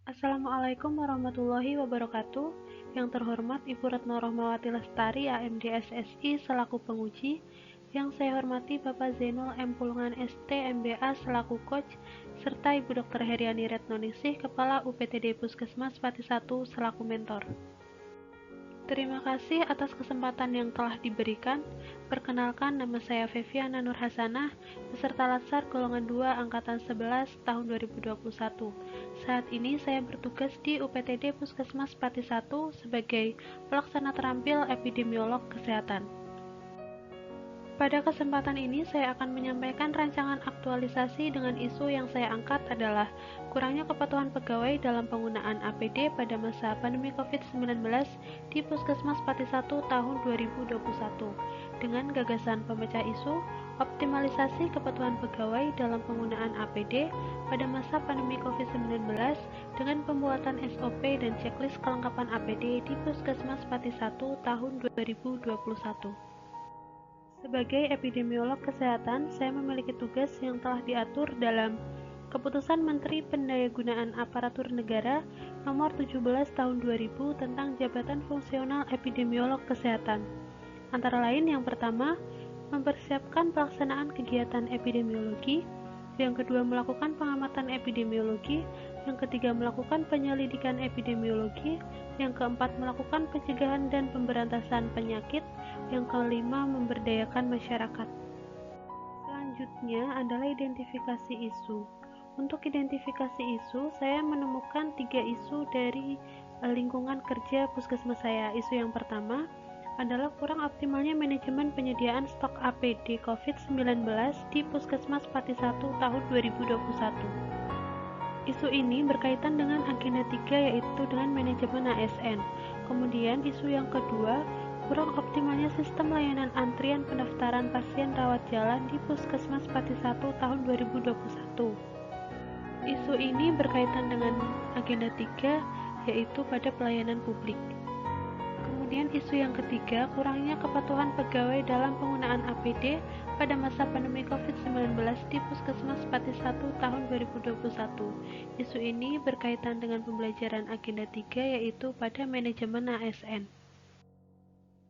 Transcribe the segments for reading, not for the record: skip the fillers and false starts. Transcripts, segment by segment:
Assalamualaikum warahmatullahi wabarakatuh. Yang terhormat Ibu Retno Rohmawati Lestari, AMD SSI selaku penguji. Yang saya hormati Bapak Zainul M. Pulungan ST, MBA selaku coach, serta Ibu Dr. Heriani Retnoningsih, Kepala UPTD Puskesmas Pati 1 selaku mentor. Terima kasih atas kesempatan yang telah diberikan. Perkenalkan, nama saya Feviana Nur Hasanah, peserta Latsar golongan 2 angkatan 11 tahun 2021. Saat ini saya bertugas di UPTD Puskesmas Pati 1 sebagai pelaksana terampil epidemiolog kesehatan. Pada kesempatan ini saya akan menyampaikan rancangan aktualisasi dengan isu yang saya angkat adalah kurangnya kepatuhan pegawai dalam penggunaan APD pada masa pandemi COVID-19 di Puskesmas Pati 1 tahun 2021 dengan gagasan pemecah isu optimalisasi kepatuhan pegawai dalam penggunaan APD pada masa pandemi COVID-19 dengan pembuatan SOP dan checklist kelengkapan APD di Puskesmas Pati 1 tahun 2021. Sebagai epidemiolog kesehatan, saya memiliki tugas yang telah diatur dalam Keputusan Menteri Pendayagunaan Aparatur Negara Nomor 17 Tahun 2000 tentang Jabatan Fungsional Epidemiolog Kesehatan. Antara lain yang pertama, mempersiapkan pelaksanaan kegiatan epidemiologi, yang kedua melakukan pengamatan epidemiologi, yang ketiga melakukan penyelidikan epidemiologi, yang keempat melakukan pencegahan dan pemberantasan penyakit, yang kelima memberdayakan masyarakat. Selanjutnya adalah identifikasi isu. Untuk identifikasi isu, saya menemukan 3 isu dari lingkungan kerja puskesmas saya. Isu yang pertama adalah kurang optimalnya manajemen penyediaan stok APD COVID-19 di Puskesmas Pati 1 tahun 2021. Isu ini berkaitan dengan agenda 3 yaitu dengan manajemen ASN. Kemudian isu yang kedua, kurang optimalnya sistem layanan antrian pendaftaran pasien rawat jalan di Puskesmas Pati 1 tahun 2021. Isu ini berkaitan dengan agenda 3 yaitu pada pelayanan publik. Kemudian isu yang ketiga, kurangnya kepatuhan pegawai dalam penggunaan APD pada masa pandemi COVID-19 di Puskesmas Pati 1 tahun 2021. Isu ini berkaitan dengan pembelajaran agenda 3 yaitu pada manajemen ASN.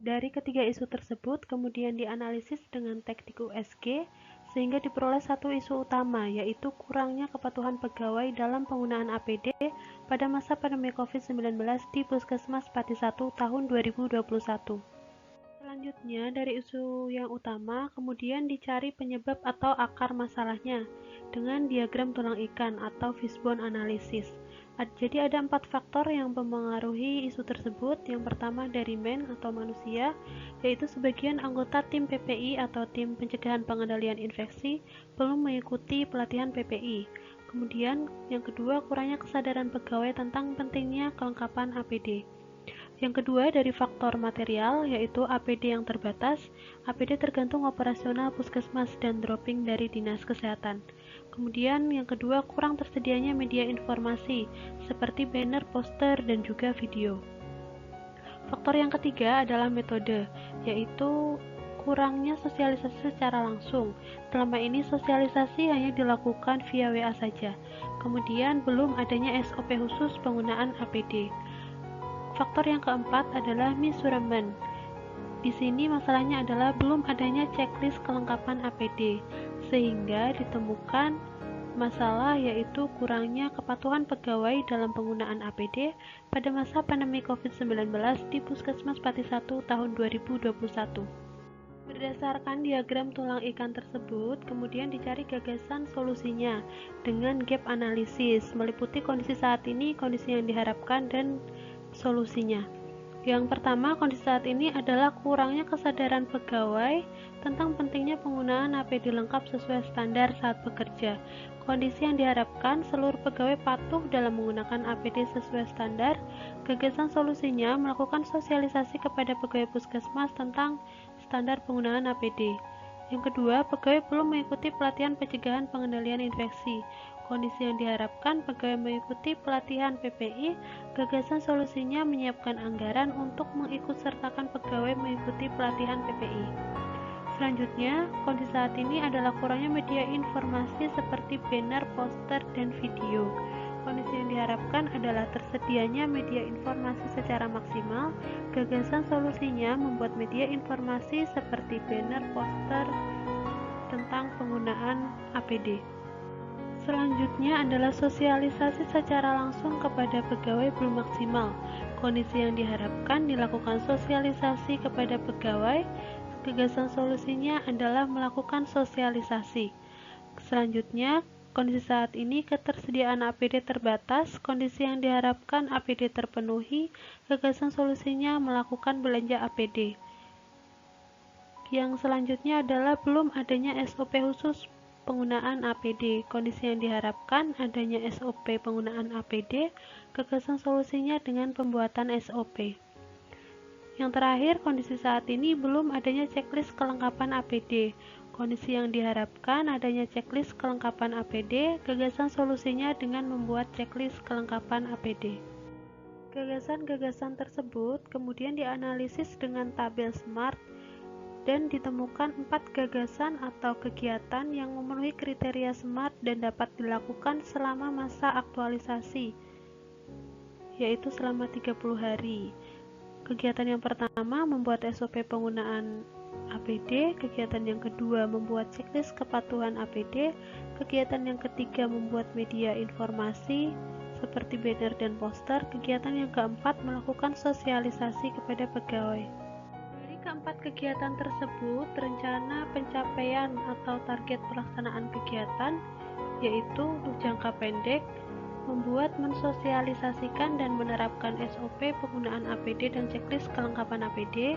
Dari ketiga isu tersebut kemudian dianalisis dengan teknik USG sehingga diperoleh satu isu utama yaitu kurangnya kepatuhan pegawai dalam penggunaan APD pada masa pandemi COVID-19 di Puskesmas Pati 1 tahun 2021. Selanjutnya dari isu yang utama kemudian dicari penyebab atau akar masalahnya dengan diagram tulang ikan atau fishbone analysis. Jadi ada 4 faktor yang mempengaruhi isu tersebut. Yang pertama dari man atau manusia, yaitu sebagian anggota tim PPI atau tim pencegahan pengendalian infeksi belum mengikuti pelatihan PPI. Kemudian yang kedua kurangnya kesadaran pegawai tentang pentingnya kelengkapan APD. Yang kedua dari faktor material yaitu APD yang terbatas. APD tergantung operasional puskesmas dan dropping dari dinas kesehatan. Kemudian yang kedua kurang tersedianya media informasi seperti banner, poster, dan juga video. Faktor yang ketiga adalah metode, yaitu kurangnya sosialisasi secara langsung. Selama ini sosialisasi hanya dilakukan via WA saja. Kemudian belum adanya SOP khusus penggunaan APD. Faktor yang keempat adalah measurement. Di sini masalahnya adalah belum adanya checklist kelengkapan APD, sehingga ditemukan masalah yaitu kurangnya kepatuhan pegawai dalam penggunaan APD pada masa pandemi COVID-19 di Puskesmas Pati 1 tahun 2021. Berdasarkan diagram tulang ikan tersebut, kemudian dicari gagasan solusinya dengan gap analisis, meliputi kondisi saat ini, kondisi yang diharapkan, dan solusinya. Yang pertama, kondisi saat ini adalah kurangnya kesadaran pegawai tentang pentingnya penggunaan APD lengkap sesuai standar saat bekerja. Kondisi yang diharapkan, seluruh pegawai patuh dalam menggunakan APD sesuai standar. Gagasan solusinya, melakukan sosialisasi kepada pegawai puskesmas tentang standar penggunaan APD. Yang kedua, pegawai belum mengikuti pelatihan pencegahan pengendalian infeksi. Kondisi yang diharapkan, pegawai mengikuti pelatihan PPI. Gagasan solusinya menyiapkan anggaran untuk mengikutsertakan pegawai mengikuti pelatihan PPI. Selanjutnya, kondisi saat ini adalah kurangnya media informasi seperti banner, poster, dan video. Kondisi yang diharapkan adalah tersedianya media informasi secara maksimal. Gagasan solusinya membuat media informasi seperti banner, poster tentang penggunaan APD. Selanjutnya adalah sosialisasi secara langsung kepada pegawai belum maksimal. Kondisi yang diharapkan dilakukan sosialisasi kepada pegawai. Gagasan solusinya adalah melakukan sosialisasi. Selanjutnya, kondisi saat ini ketersediaan APD terbatas. Kondisi yang diharapkan APD terpenuhi. Gagasan solusinya melakukan belanja APD. Yang selanjutnya adalah belum adanya SOP khusus penggunaan APD. Kondisi yang diharapkan adanya SOP penggunaan APD. Gagasan solusinya dengan pembuatan SOP. Yang terakhir, kondisi saat ini belum adanya checklist kelengkapan APD. Kondisi yang diharapkan adanya checklist kelengkapan APD. Gagasan solusinya dengan membuat checklist kelengkapan APD. Gagasan-gagasan tersebut kemudian dianalisis dengan tabel SMART dan ditemukan 4 gagasan atau kegiatan yang memenuhi kriteria SMART dan dapat dilakukan selama masa aktualisasi, yaitu selama 30 hari. Kegiatan yang pertama membuat SOP penggunaan APD, kegiatan yang kedua membuat checklist kepatuhan APD, kegiatan yang ketiga membuat media informasi seperti banner dan poster, kegiatan yang keempat melakukan sosialisasi kepada pegawai. Dari keempat kegiatan tersebut, rencana pencapaian atau target pelaksanaan kegiatan yaitu untuk jangka pendek membuat, mensosialisasikan dan menerapkan SOP penggunaan APD dan checklist kelengkapan APD.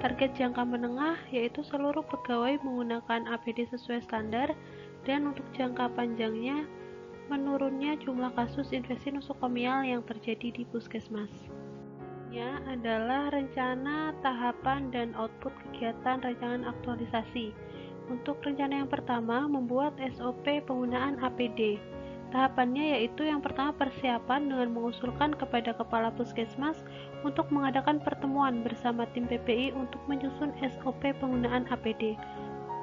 Target jangka menengah yaitu seluruh pegawai menggunakan APD sesuai standar, dan untuk jangka panjangnya menurunnya jumlah kasus infeksi nosokomial yang terjadi di puskesmas. Ini adalah rencana, tahapan, dan output kegiatan rancangan aktualisasi. Untuk rencana yang pertama, membuat SOP penggunaan APD. Tahapannya yaitu yang pertama persiapan dengan mengusulkan kepada Kepala Puskesmas untuk mengadakan pertemuan bersama tim PPI untuk menyusun SOP penggunaan APD.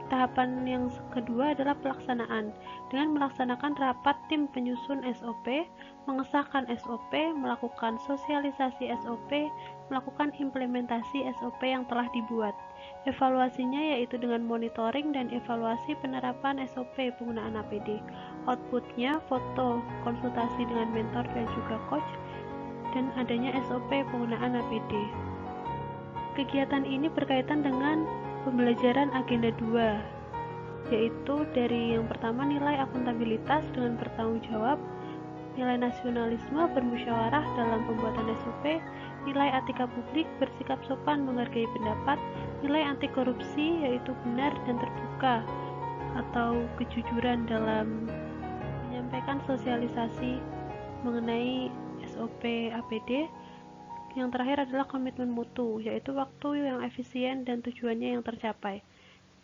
Tahapan yang kedua adalah pelaksanaan, dengan melaksanakan rapat tim penyusun SOP, mengesahkan SOP, melakukan sosialisasi SOP, melakukan implementasi SOP yang telah dibuat. Evaluasinya yaitu dengan monitoring dan evaluasi penerapan SOP penggunaan APD. Outputnya foto, konsultasi dengan mentor dan juga coach, dan adanya SOP penggunaan APD. Kegiatan ini berkaitan dengan pembelajaran agenda 2, yaitu dari yang pertama nilai akuntabilitas dengan bertanggung jawab, nilai nasionalisme bermusyawarah dalam pembuatan SOP, nilai etika publik bersikap sopan menghargai pendapat, nilai anti korupsi yaitu benar dan terbuka atau kejujuran dalam menyampaikan sosialisasi mengenai SOP APD. Yang terakhir adalah komitmen mutu, yaitu waktu yang efisien dan tujuannya yang tercapai.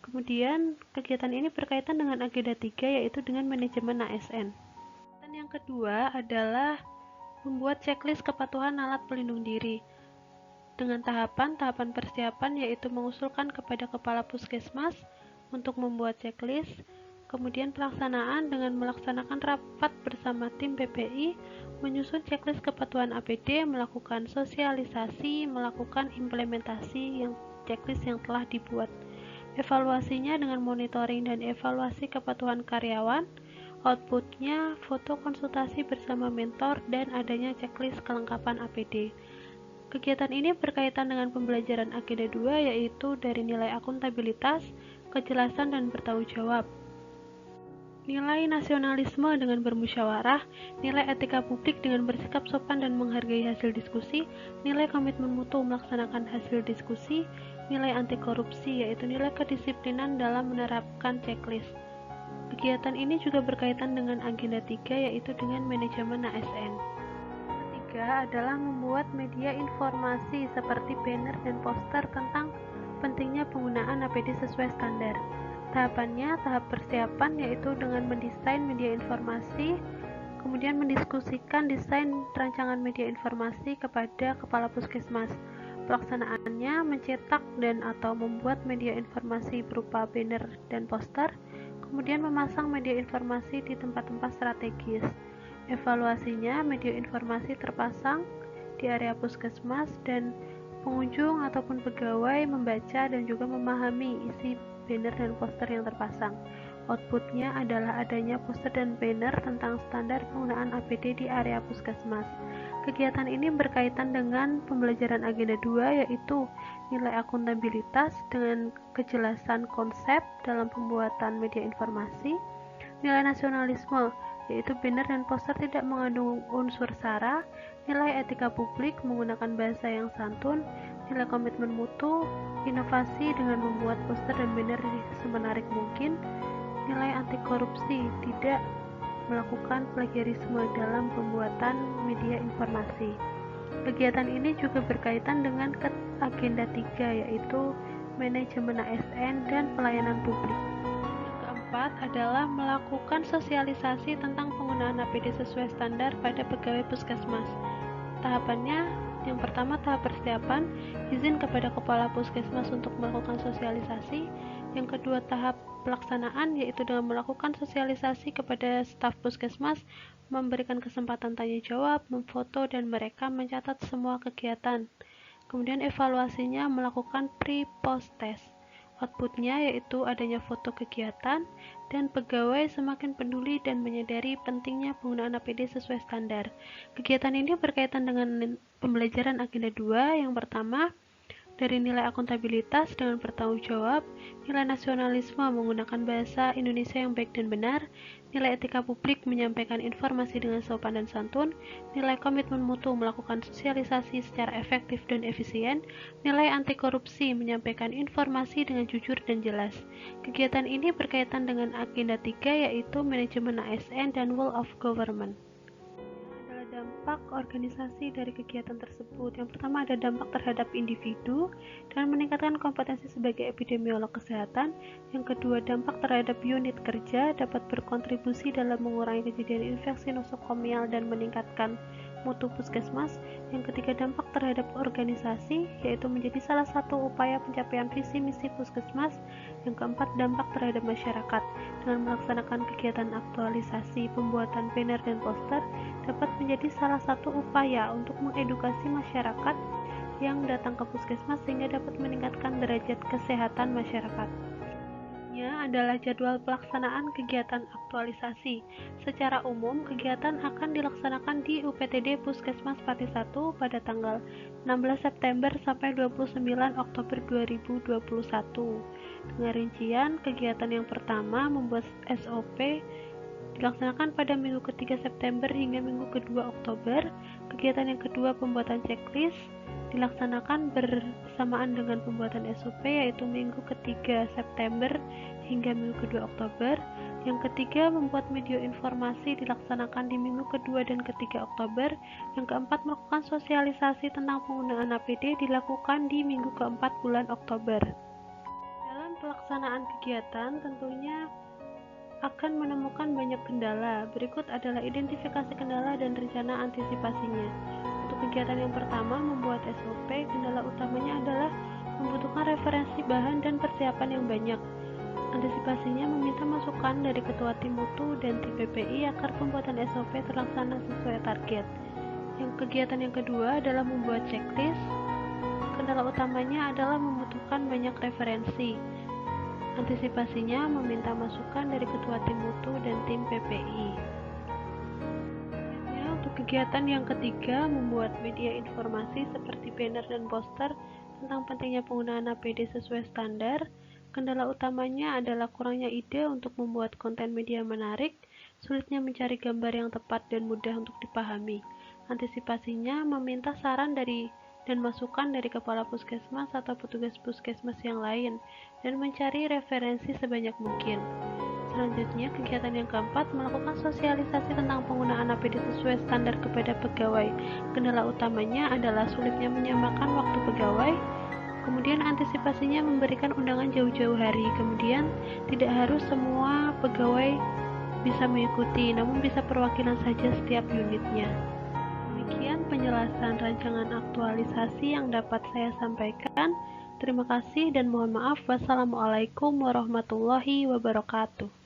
Kemudian kegiatan ini berkaitan dengan agenda 3, yaitu dengan manajemen ASN. Dan yang kedua adalah membuat checklist kepatuhan alat pelindung diri. Dengan tahapan persiapan yaitu mengusulkan kepada Kepala Puskesmas untuk membuat checklist, kemudian pelaksanaan dengan melaksanakan rapat bersama tim PPI, menyusun checklist kepatuhan APD, melakukan sosialisasi, melakukan implementasi checklist yang telah dibuat. Evaluasinya dengan monitoring dan evaluasi kepatuhan karyawan. Outputnya foto konsultasi bersama mentor dan adanya checklist kelengkapan APD. Kegiatan ini berkaitan dengan pembelajaran agenda 2, yaitu dari nilai akuntabilitas, kejelasan dan bertanggung jawab, nilai nasionalisme dengan bermusyawarah, nilai etika publik dengan bersikap sopan dan menghargai hasil diskusi, nilai komitmen mutu melaksanakan hasil diskusi, nilai anti korupsi yaitu nilai kedisiplinan dalam menerapkan checklist. Kegiatan ini juga berkaitan dengan agenda 3, yaitu dengan manajemen ASN. Ketiga adalah membuat media informasi seperti banner dan poster tentang pentingnya penggunaan APD sesuai standar. Tahapannya, tahap persiapan yaitu dengan mendesain media informasi, kemudian mendiskusikan desain rancangan media informasi kepada Kepala Puskesmas. Pelaksanaannya mencetak dan atau membuat media informasi berupa banner dan poster, kemudian memasang media informasi di tempat-tempat strategis. Evaluasinya, media informasi terpasang di area puskesmas dan pengunjung ataupun pegawai membaca dan juga memahami isi banner dan poster yang terpasang. Outputnya adalah adanya poster dan banner tentang standar penggunaan APD di area puskesmas. Kegiatan ini berkaitan dengan pembelajaran agenda 2, yaitu nilai akuntabilitas dengan kejelasan konsep dalam pembuatan media informasi, nilai nasionalisme, yaitu banner dan poster tidak mengandung unsur sara, nilai etika publik menggunakan bahasa yang santun, nilai komitmen mutu, inovasi dengan membuat poster dan banner semenarik mungkin, nilai anti korupsi, tidak melakukan plagiarisme dalam pembuatan media informasi. Kegiatan ini juga berkaitan dengan agenda 3, yaitu manajemen ASN dan pelayanan publik. Yang keempat adalah melakukan sosialisasi tentang penggunaan APD sesuai standar pada pegawai puskesmas. Tahapannya, yang pertama tahap persiapan, izin kepada kepala puskesmas untuk melakukan sosialisasi. Yang kedua tahap pelaksanaan, yaitu dengan melakukan sosialisasi kepada staf puskesmas, memberikan kesempatan tanya jawab, memfoto, dan mereka mencatat semua kegiatan. Kemudian evaluasinya melakukan pre-post test. Outputnya yaitu adanya foto kegiatan dan pegawai semakin peduli dan menyadari pentingnya penggunaan APD sesuai standar. Kegiatan ini berkaitan dengan pembelajaran agenda 2. Yang pertama, dari nilai akuntabilitas dengan bertanggung jawab, nilai nasionalisme menggunakan bahasa Indonesia yang baik dan benar, nilai etika publik menyampaikan informasi dengan sopan dan santun, nilai komitmen mutu melakukan sosialisasi secara efektif dan efisien, nilai anti korupsi menyampaikan informasi dengan jujur dan jelas. Kegiatan ini berkaitan dengan agenda 3, yaitu manajemen ASN dan rule of government. Dampak organisasi dari kegiatan tersebut. Yang pertama ada dampak terhadap individu dan meningkatkan kompetensi sebagai epidemiolog kesehatan. Yang kedua, dampak terhadap unit kerja dapat berkontribusi dalam mengurangi kejadian infeksi nosokomial dan meningkatkan mutu puskesmas. Yang ketiga, dampak terhadap organisasi, yaitu menjadi salah satu upaya pencapaian visi misi puskesmas. Yang keempat, dampak terhadap masyarakat. Dengan melaksanakan kegiatan aktualisasi, pembuatan banner dan poster dapat menjadi salah satu upaya untuk mengedukasi masyarakat yang datang ke puskesmas sehingga dapat meningkatkan derajat kesehatan masyarakat. Adalah jadwal pelaksanaan kegiatan aktualisasi. Secara umum, kegiatan akan dilaksanakan di UPTD Puskesmas Pati 1 pada tanggal 16 September sampai 29 Oktober 2021. Dengan rincian, kegiatan yang pertama membuat SOP dilaksanakan pada minggu ketiga September hingga minggu kedua Oktober. Kegiatan yang kedua, pembuatan checklist, dilaksanakan bersamaan dengan pembuatan SOP, yaitu minggu ketiga September hingga minggu kedua Oktober. Yang ketiga, membuat video informasi, dilaksanakan di minggu kedua dan ketiga Oktober. Yang keempat, melakukan sosialisasi tentang penggunaan APD, dilakukan di minggu keempat bulan Oktober. Dalam pelaksanaan kegiatan tentunya akan menemukan banyak kendala. Berikut adalah identifikasi kendala dan rencana antisipasinya. Untuk kegiatan yang pertama, membuat SOP, kendala utamanya adalah membutuhkan referensi bahan dan persiapan yang banyak. Antisipasinya meminta masukan dari Ketua Tim Mutu dan Tim PPI agar pembuatan SOP terlaksana sesuai target. Yang kegiatan yang kedua adalah membuat checklist. Kendala utamanya adalah membutuhkan banyak referensi. Antisipasinya meminta masukan dari Ketua Tim Mutu dan Tim PPI. Untuk kegiatan yang ketiga, membuat media informasi seperti banner dan poster tentang pentingnya penggunaan APD sesuai standar. Kendala utamanya adalah kurangnya ide untuk membuat konten media menarik, sulitnya mencari gambar yang tepat dan mudah untuk dipahami. Antisipasinya meminta saran dan masukan dari kepala puskesmas atau petugas puskesmas yang lain, dan mencari referensi sebanyak mungkin. Selanjutnya, kegiatan yang keempat, melakukan sosialisasi tentang penggunaan APD sesuai standar kepada pegawai. Kendala utamanya adalah sulitnya menyamakan waktu pegawai. Kemudian antisipasinya memberikan undangan jauh-jauh hari. Kemudian tidak harus semua pegawai bisa mengikuti, namun bisa perwakilan saja setiap unitnya. Demikian penjelasan rancangan aktualisasi yang dapat saya sampaikan. Terima kasih dan mohon maaf. Wassalamualaikum warahmatullahi wabarakatuh.